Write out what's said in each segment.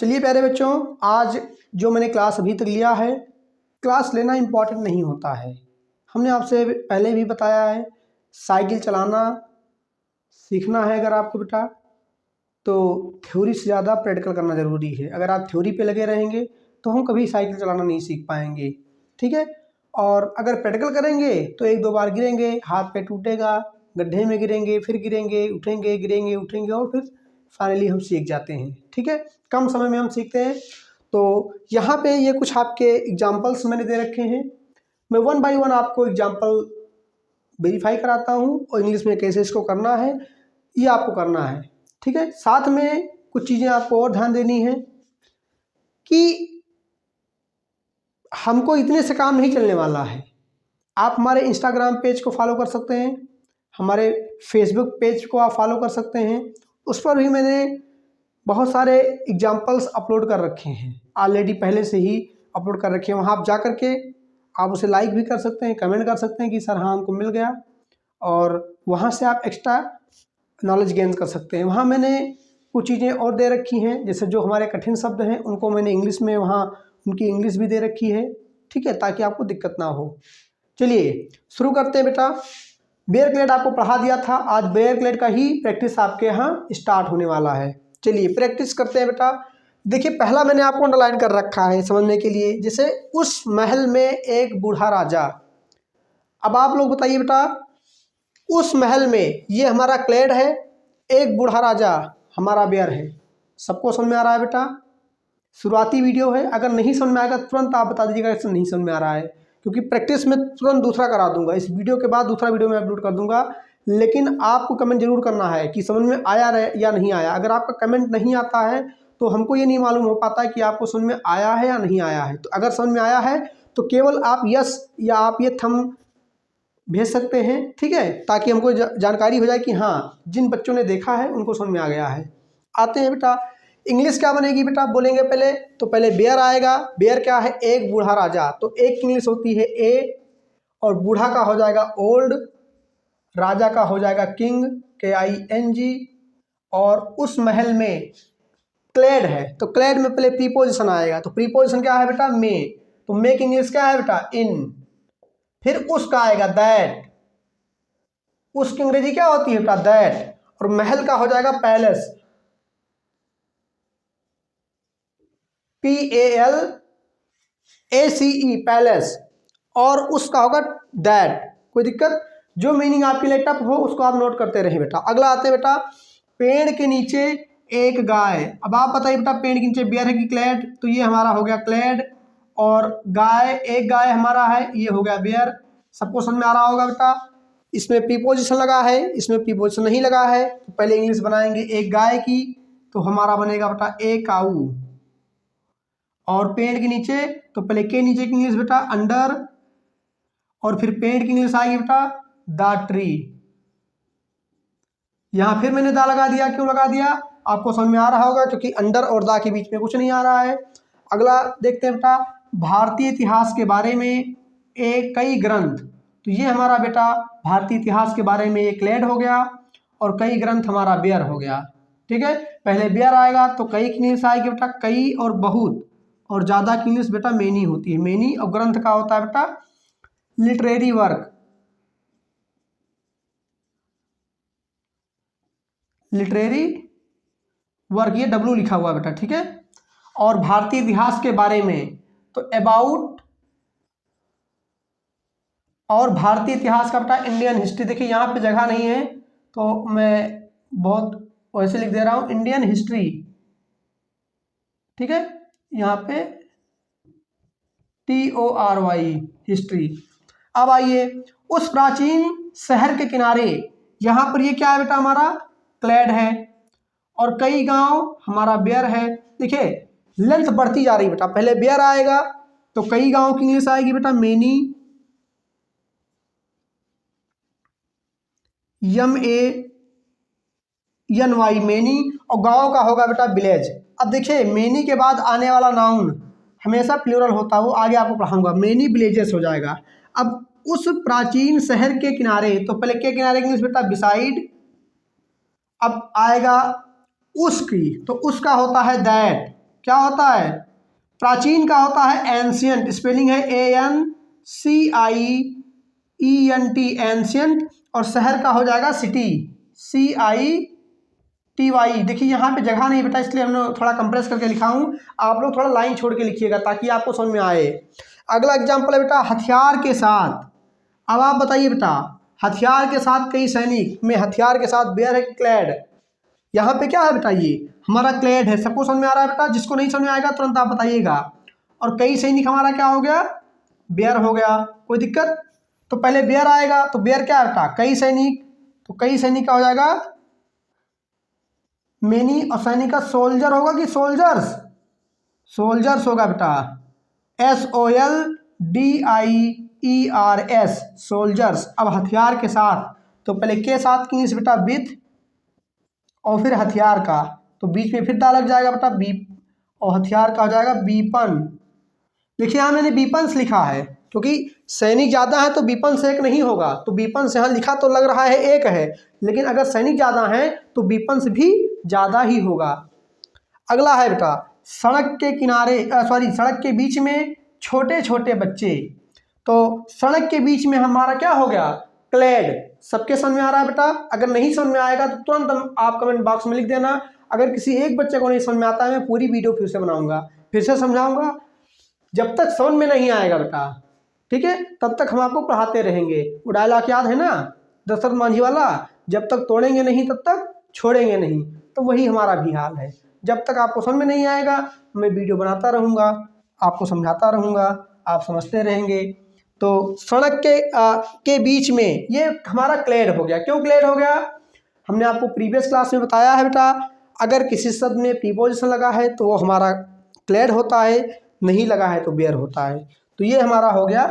चलिए प्यारे बच्चों, आज जो मैंने क्लास अभी तक लिया है, क्लास लेना इम्पॉर्टेंट नहीं होता है। हमने आपसे पहले भी बताया है, साइकिल चलाना सीखना है अगर आपको बेटा, तो थ्योरी से ज़्यादा प्रैक्टिकल करना ज़रूरी है। अगर आप थ्योरी पे लगे रहेंगे तो हम कभी साइकिल चलाना नहीं सीख पाएंगे, ठीक है। और अगर प्रैक्टिकल करेंगे तो एक दो बार गिरेंगे, हाथ पे टूटेगा, गड्ढे में गिरेंगे, फिर गिरेंगे, उठेंगे, गिरेंगे, उठेंगे और फिर फाइनली हम सीख जाते हैं, ठीक है। कम समय में हम सीखते हैं। तो यहाँ पे ये कुछ आपके एग्जाम्पल्स मैंने दे रखे हैं। मैं 1 बाय 1 आपको एग्जाम्पल वेरीफाई कराता हूँ और इंग्लिश में कैसे इसको करना है ये आपको करना है, ठीक है। साथ में कुछ चीज़ें आपको और ध्यान देनी है कि हमको इतने से काम नहीं चलने वाला है। आप हमारे इंस्टाग्राम पेज को फॉलो कर सकते हैं, हमारे फेसबुक पेज को आप फॉलो कर सकते हैं। उस पर भी मैंने बहुत सारे एग्जाम्पल्स अपलोड कर रखे हैं, ऑलरेडी पहले से ही अपलोड कर रखे हैं। वहाँ आप जा कर के आप उसे लाइक भी कर सकते हैं, कमेंट कर सकते हैं कि सर हाँ हमको मिल गया, और वहाँ से आप एक्स्ट्रा नॉलेज गेन कर सकते हैं। वहाँ मैंने कुछ चीज़ें और दे रखी हैं, जैसे जो हमारे कठिन शब्द हैं उनको मैंने इंग्लिश में वहाँ उनकी इंग्लिश भी दे रखी है, ठीक है, ताकि आपको दिक्कत ना हो। चलिए शुरू करते हैं बेटा। बेयर क्लेड आपको पढ़ा दिया था, आज बेयर क्लेड का ही प्रैक्टिस आपके यहाँ स्टार्ट होने वाला है। चलिए प्रैक्टिस करते हैं बेटा। देखिए पहला मैंने आपको अंडरलाइन कर रखा है समझने के लिए, जैसे उस महल में एक बूढ़ा राजा। अब आप लोग बताइए बेटा, उस महल में ये हमारा क्लेड है, एक बूढ़ा राजा हमारा बेयर है। सबको समझ में आ रहा है बेटा? शुरुआती वीडियो है, अगर नहीं समझ में आएगा तुरंत आप बता दीजिएगा इसमें नहीं समझ में आ रहा है, क्योंकि प्रैक्टिस में तुरंत दूसरा करा दूंगा। इस वीडियो के बाद दूसरा वीडियो मैं अपलोड कर दूंगा, लेकिन आपको कमेंट जरूर करना है कि समझ में आया या नहीं आया। अगर आपका कमेंट नहीं आता है तो हमको ये नहीं मालूम हो पाता है कि आपको समझ में आया है या नहीं आया है। तो अगर समझ में आया है तो केवल आप यस या आप ये थंब भेज सकते हैं, ठीक है, ताकि हमको जानकारी हो जाए कि हाँ जिन बच्चों ने देखा है उनको समझ में आ गया है। आते हैं बेटा, इंग्लिश क्या बनेगी बेटा, बोलेंगे पहले तो पहले बेयर आएगा। बेयर क्या है? एक बूढ़ा राजा। तो एक इंग्लिश होती है ए, और बूढ़ा का हो जाएगा ओल्ड, राजा का हो जाएगा किंग, KING, और उस महल में क्लेड है तो क्लेड में पहले प्रीपोजिशन आएगा। तो प्रीपोजिशन क्या है बेटा? में। तो में की इंग्लिश क्या है बेटा? इन। फिर उसका आएगा दैट, उसकी अंग्रेजी क्या होती है बेटा? दैट। और महल का हो जाएगा पैलेस, PALACE, पैलेस। और उसका होगा दैट। कोई दिक्कत? जो मीनिंग आपके लिए टफ हो उसको आप नोट करते रहे बेटा। अगला आते हैं बेटा, पेड़ के नीचे एक गाय। अब आप बताइए बेटा, पेड़ के नीचे बेयर है कि क्लेड? तो ये हमारा हो गया क्लेड, और गाय, एक गाय हमारा है, ये हो गया बेयर। सबको समझ में आ रहा होगा बेटा? इसमें प्रीपोजिशन लगा है, इसमें प्रीपोजिशन नहीं लगा है। तो पहले इंग्लिश बनाएंगे एक गाय की, तो हमारा बनेगा बेटा ए काऊ। और पेड़ के नीचे तो पहले के नीचे की इंग्लिश बेटा अंडर, और फिर पेड़ की इंग्लिश आएगी बेटा द ट्री। यहां फिर मैंने दा लगा दिया। क्यों लगा दिया? आपको समझ में आ रहा होगा, क्योंकि अंडर और दा के बीच में कुछ नहीं आ रहा है। अगला देखते हैं बेटा, भारतीय इतिहास के बारे में एक कई ग्रंथ। तो ये हमारा बेटा भारतीय इतिहास के बारे में एक क्लेड हो गया, और कई ग्रंथ हमारा बेयर हो गया, ठीक है। पहले बेयर आएगा तो कई की इंग्लिश आएगी बेटा कई, और बहुत, और ज़्यादा की इंग्लिश बेटा मेनी होती है, मेनी। और ग्रंथ का होता है बेटा लिटरेरी वर्क, लिटरेरी वर्क, ये W लिखा हुआ बेटा, ठीक है। और भारतीय इतिहास के बारे में तो अबाउट, और भारतीय इतिहास का बेटा इंडियन हिस्ट्री। देखिए यहाँ पे जगह नहीं है तो मैं बहुत वैसे लिख दे रहा हूँ, इंडियन हिस्ट्री, ठीक है। यहाँ पे TORY, हिस्ट्री। अब आइए, उस प्राचीन शहर के किनारे, यहाँ पर ये क्या है बेटा? हमारा क्लेड है, और कई गांव हमारा बेयर है। देखिए लेंथ बढ़ती जा रही बेटा, पहले बेयर आएगा तो कई गांव की इंग्लिश आएगी बेटा मेनी, MANY, मेनी, और गांव का होगा बेटा विलेज। अब देखिए मेनी के बाद आने वाला नाउन हमेशा प्लूरल होता है, वो आगे आपको पढ़ाऊंगा। मेनी विलेजेस हो जाएगा। अब उस प्राचीन शहर के किनारे, तो पहले के किनारे की इंग्लिश बेटा बिसाइड। अब आएगा उसकी, तो उसका होता है दैट, क्या होता है? प्राचीन का होता है एंशियंट, स्पेलिंग है ANCIENT, एंशियंट। और शहर का हो जाएगा सिटी, CITY। देखिए यहाँ पे जगह नहीं बेटा, इसलिए हमने थोड़ा कंप्रेस करके लिखा हूँ, आप लोग थोड़ा लाइन छोड़ के लिखिएगा ताकि आपको समझ में आए। अगला एग्जाम्पल है बेटा हथियार के साथ। अब आप बताइए बेटा, हथियार के साथ कई सैनिक में हथियार के साथ बेयर है क्लैड। यहाँ पे क्या है बेटा? ये हमारा क्लैड है। सबको समझ में आ रहा है बेटा? जिसको नहीं समझ में आएगा तुरंत आप बताइएगा। और कई सैनिक हमारा क्या हो गया? बेयर हो गया। कोई दिक्कत? तो पहले बेयर आएगा, तो बेयर क्या है बेटा? कई सैनिक। तो कई सैनिक का हो जाएगा मेनी, और सैनिक का सोल्जर होगा कि सोल्जर्स? सोल्जर्स होगा बेटा, SOLDIERS, सोल्जर्स। अब हथियार के साथ, तो पहले के साथ की इंग्लिश बेटा विथ, और फिर हथियार का, तो बीच में फिर दा लग जाएगा बेटा बी, और हथियार का हो जाएगा बीपन। देखिए यहाँ मैंने बीपन्स लिखा है क्योंकि सैनिक ज़्यादा है तो बीपन से एक नहीं होगा, तो बीपन से यहाँ लिखा तो लग रहा है एक है, लेकिन अगर सैनिक ज़्यादा है तो बीपन से भी ज़्यादा ही होगा। अगला है बेटा सड़क के किनारे, सड़क के बीच में छोटे छोटे बच्चे। तो सड़क के बीच में हमारा क्या हो गया? क्लैड। सबके समझ में आ रहा है बेटा? अगर नहीं समझ में आएगा तो तुरंत आप कमेंट बॉक्स में लिख देना। अगर किसी एक बच्चे को नहीं समझ में आता है, मैं पूरी वीडियो फिर से बनाऊंगा, फिर से समझाऊंगा। जब तक समझ में नहीं आएगा बेटा, ठीक है, तब तक हम आपको पढ़ाते रहेंगे। वो डायलॉग याद है ना दशरथ मांझी वाला, जब तक तोड़ेंगे नहीं तब तक छोड़ेंगे नहीं। तो वही हमारा भी हाल है। जब तक आपको समझ में नहीं आएगा मैं वीडियो बनाता रहूँगा, आपको समझाता रहूँगा, आप समझते रहेंगे। तो सड़क के बीच में ये हमारा क्लैड हो गया। क्यों क्लैड हो गया? हमने आपको प्रीवियस क्लास में बताया है बेटा, अगर किसी शब्द में प्रीपोजिशन लगा है तो वो हमारा क्लैड होता है, नहीं लगा है तो बेयर होता है। तो ये हमारा हो गया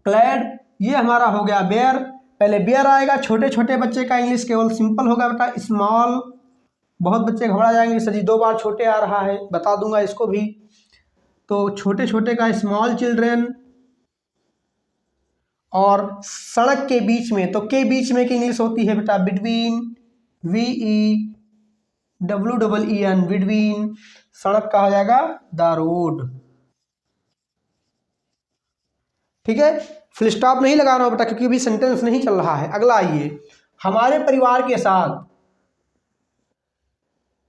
क्लैड, ये हमारा हो गया बेयर। पहले बेयर आएगा, छोटे छोटे बच्चे का इंग्लिश केवल सिंपल होगा बेटा स्मॉल। बहुत बच्चे घबरा जाएंगे, सर जी 2 बार छोटे आ रहा है, बता दूंगा इसको भी। तो छोटे छोटे का स्मॉल चिल्ड्रेन। और सड़क के बीच में, तो के बीच में की इंग्लिश होती है बेटा बिटवीन, VEWEEN, बिटवीन। सड़क का हो जाएगा द रोड। ठीक है, फुल स्टॉप नहीं लगाना हो बेटा क्योंकि अभी सेंटेंस नहीं चल रहा है। अगला आइए हमारे परिवार के साथ,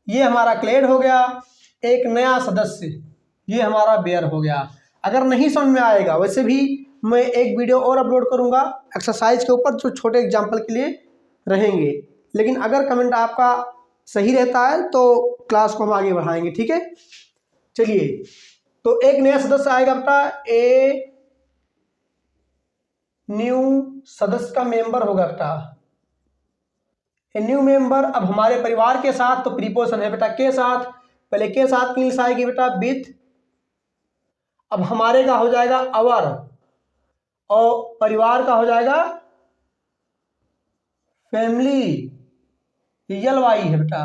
ये हमारा क्लैड हो गया। एक नया सदस्य, ये हमारा बेयर हो गया। अगर नहीं समझ में आएगा, वैसे भी मैं एक वीडियो और अपलोड करूंगा एक्सरसाइज के ऊपर जो छोटे एग्जाम्पल के लिए रहेंगे, लेकिन अगर कमेंट आपका सही रहता है तो क्लास को हम आगे बढ़ाएंगे। ठीक है, चलिए। तो एक नया सदस्य आएगा बेटा, ए न्यू सदस्य का मेंबर होगा बेटा, ए न्यू मेंबर। अब हमारे परिवार के साथ, तो प्रीपोजिशन है बेटा के साथ। पहले के साथ की इंग्लिश आएगी बेटा विथ। अब हमारे का हो जाएगा अवर, और परिवार का हो जाएगा फैमिली। ये यल वाई है बेटा,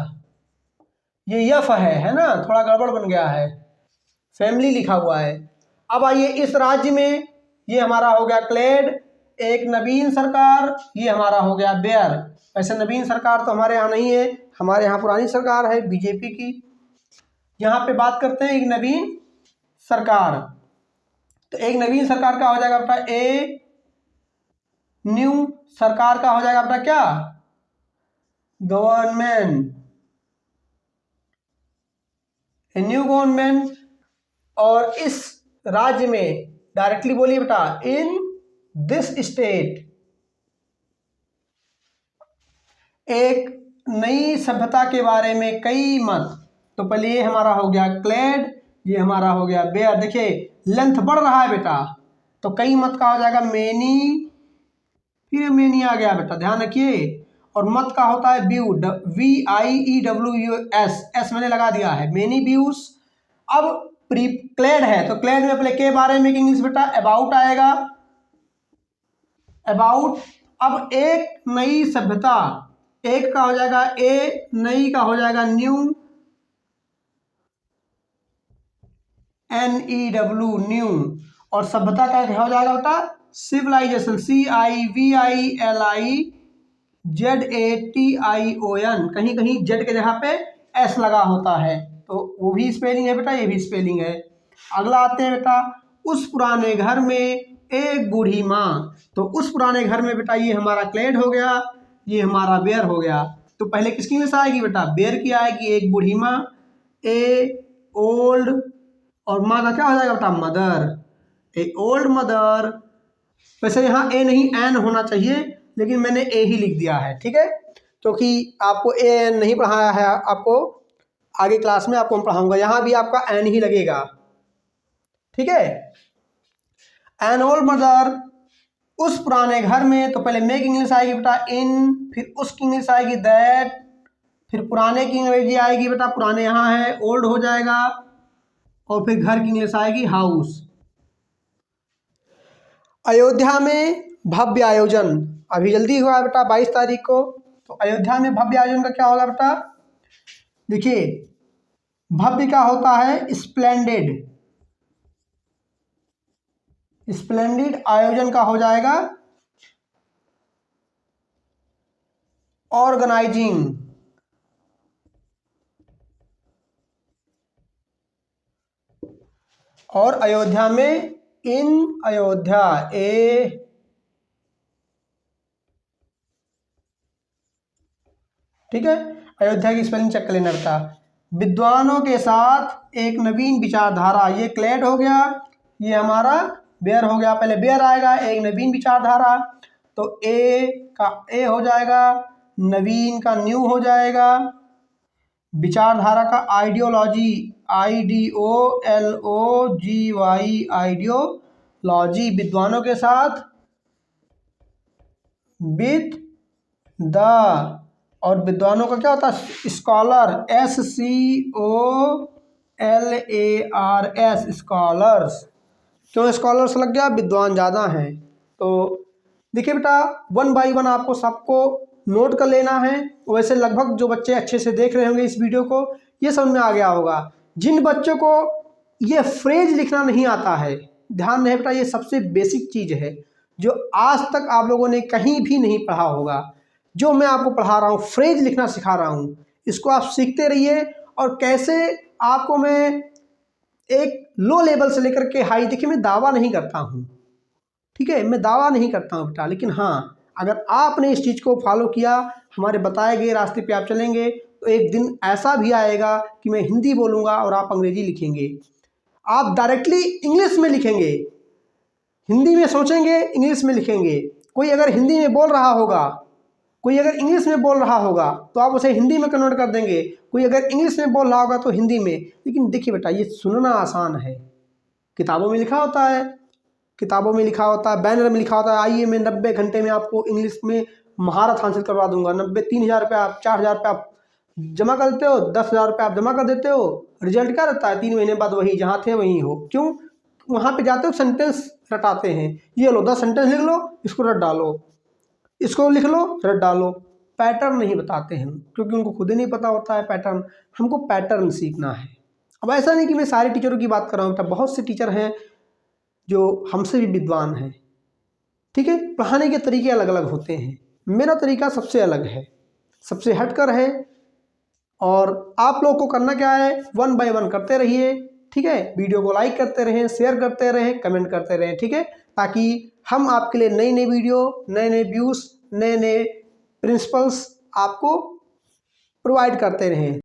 ये यफ है ना, थोड़ा गड़बड़ बन गया है, फैमिली लिखा हुआ है। अब आइए इस राज्य में, ये हमारा हो गया क्लैड। एक नवीन सरकार, ये हमारा हो गया बेयर। ऐसे नवीन सरकार तो हमारे यहाँ नहीं है, हमारे यहाँ पुरानी सरकार है बीजेपी की। यहाँ पे बात करते हैं एक नवीन सरकार, तो एक नवीन सरकार का हो जाएगा बेटा ए न्यू। सरकार का हो जाएगा बेटा क्या? Government, a new government. और इस राज्य में, डायरेक्टली बोलिए बेटा इन दिस स्टेट, एक नई सभ्यता के बारे में कई मत। तो पहले ये हमारा हो गया क्लैड, ये हमारा हो गया बेयर। देखिए लेंथ बढ़ रहा है बेटा, तो कई मत का हो जाएगा मेनी, फिर मेनी आ गया बेटा, ध्यान रखिए। और मत का होता है व्यू, VIEWS, एस मैंने लगा दिया है, मेनी व्यूज। अब प्री क्लैड है, तो क्लैड में पहले के बारे में इंग्लिश बेटा अबाउट आएगा, अबाउट। अब एक नई सभ्यता, एक का हो जाएगा ए, नई का हो जाएगा न्यू, NEW न्यू। और सभ्यता का क्या हो जाएगा बेटा? Civilization, CIVILIZATION। कहीं कहीं जेड के जगह पे एस लगा होता है। तो वो भी स्पेलिंग है बेटा, ये भी स्पेलिंग है। अगला आते हैं बेटा, उस पुराने घर में एक बूढ़ी माँ। तो उस पुराने घर में बेटा ये हमारा क्लेड हो गया, ये हमारा बेयर हो गया। तो पहले किसकी इंग्लिश आएगी बेटा, बेयर की आएगी, एक बूढ़ी माँ, ए ओल्ड, और माँ का क्या हो जाएगा बेटा, मदर, ए ओल्ड मदर। वैसे यहाँ ए नहीं एन होना चाहिए, लेकिन मैंने ए ही लिख दिया है, ठीक है, क्योंकि आपको ए एन नहीं पढ़ाया है, आपको आगे क्लास में आपको मैं पढ़ाऊंगा, यहाँ भी आपका एन ही लगेगा, ठीक है। एन ओल्ड मदर, उस पुराने घर में, तो पहले मे की इंग्लिश आएगी बेटा इन, फिर उसकी इंग्लिश आएगी दैट, फिर पुराने की अंग्रेजी आएगी बेटा, पुराने यहाँ है ओल्ड हो जाएगा, और फिर घर की इंग्लिश आएगी हाउस। अयोध्या में भव्य आयोजन, अभी जल्दी हुआ है बेटा 22 तारीख को। तो अयोध्या में भव्य आयोजन का क्या होगा बेटा, देखिए भव्य का होता है स्प्लेंडेड, स्प्लेंडेड आयोजन का हो जाएगा ऑर्गेनाइजिंग, और अयोध्या में इन अयोध्या, ए ठीक है, अयोध्या की स्पेलिंग चेक कर लेना बेटा। विद्वानों के साथ एक नवीन विचारधारा, ये क्लेड हो गया, ये हमारा बेयर हो गया, पहले बेयर आएगा, एक नवीन विचारधारा, तो ए का ए हो जाएगा, नवीन का न्यू हो जाएगा, विचारधारा का आइडियोलॉजी, IDOLOGY, आइडियोलॉजी, विद्वानों के साथ, विद द, और विद्वानों का क्या होता है स्कॉलर, SCOLARS, स्कॉलर्स। क्यों स्कॉलर्स लग गया, विद्वान ज़्यादा हैं। तो देखिए बेटा 1 बाय 1 आपको सबको नोट कर लेना है। वैसे लगभग जो बच्चे अच्छे से देख रहे होंगे इस वीडियो को, ये समझ में आ गया होगा। जिन बच्चों को ये फ्रेज लिखना नहीं आता है, ध्यान रहे बेटा, ये सबसे बेसिक चीज़ है जो आज तक आप लोगों ने कहीं भी नहीं पढ़ा होगा। जो मैं आपको पढ़ा रहा हूँ, फ्रेज लिखना सिखा रहा हूँ, इसको आप सीखते रहिए। और कैसे आपको मैं एक लो लेवल से लेकर के हाई, देखिए मैं दावा नहीं करता हूँ, ठीक है, मैं दावा नहीं करता हूँ बेटा, लेकिन हाँ अगर आपने इस चीज़ को फॉलो किया, हमारे बताए गए रास्ते पे आप चलेंगे, तो एक दिन ऐसा भी आएगा कि मैं हिंदी बोलूँगा और आप अंग्रेजी लिखेंगे, आप डायरेक्टली इंग्लिश में लिखेंगे, हिंदी में सोचेंगे इंग्लिश में लिखेंगे। कोई अगर हिंदी में बोल रहा होगा, कोई अगर इंग्लिश में बोल रहा होगा, तो आप उसे हिंदी में कन्वर्ट कर देंगे, कोई अगर इंग्लिश में बोल रहा होगा तो हिंदी में। लेकिन देखिए बेटा, ये सुनना आसान है, किताबों में लिखा होता है, किताबों में लिखा होता है, बैनर में लिखा होता है, आइए मैं 90 घंटे में आपको इंग्लिश में महारत हासिल करवा दूंगा, 3,000 रुपये आप 4,000 रुपये आप जमा कर देते हो, 10,000 रुपये आप जमा कर देते हो, रिजल्ट क्या रहता है 3 महीने बाद वही जहाँ थे वहीं हो। क्यों, वहाँ पे जाते हो सेंटेंस रटाते हैं, ये लो 10 सेंटेंस लिख लो, इसको रट डालो, इसको लिख लो रट डालो, पैटर्न नहीं बताते हैं क्योंकि उनको खुद ही नहीं पता होता है पैटर्न, हमको पैटर्न सीखना है। अब ऐसा नहीं कि मैं सारे टीचरों की बात कर रहा हूँ बेटा, बहुत से टीचर हैं जो हमसे भी विद्वान हैं, ठीक है, पढ़ाने के तरीके अलग अलग होते हैं, मेरा तरीका सबसे अलग है, सबसे हटकर है। और आप लोग को करना क्या है, 1 बाय 1 करते रहिए, ठीक है, वीडियो को लाइक करते रहें, शेयर करते रहें, कमेंट करते रहें, ठीक है, ताकि हम आपके लिए नई नई वीडियो, नए नए व्यूज़, नए नए प्रिंसिपल्स आपको प्रोवाइड करते रहें।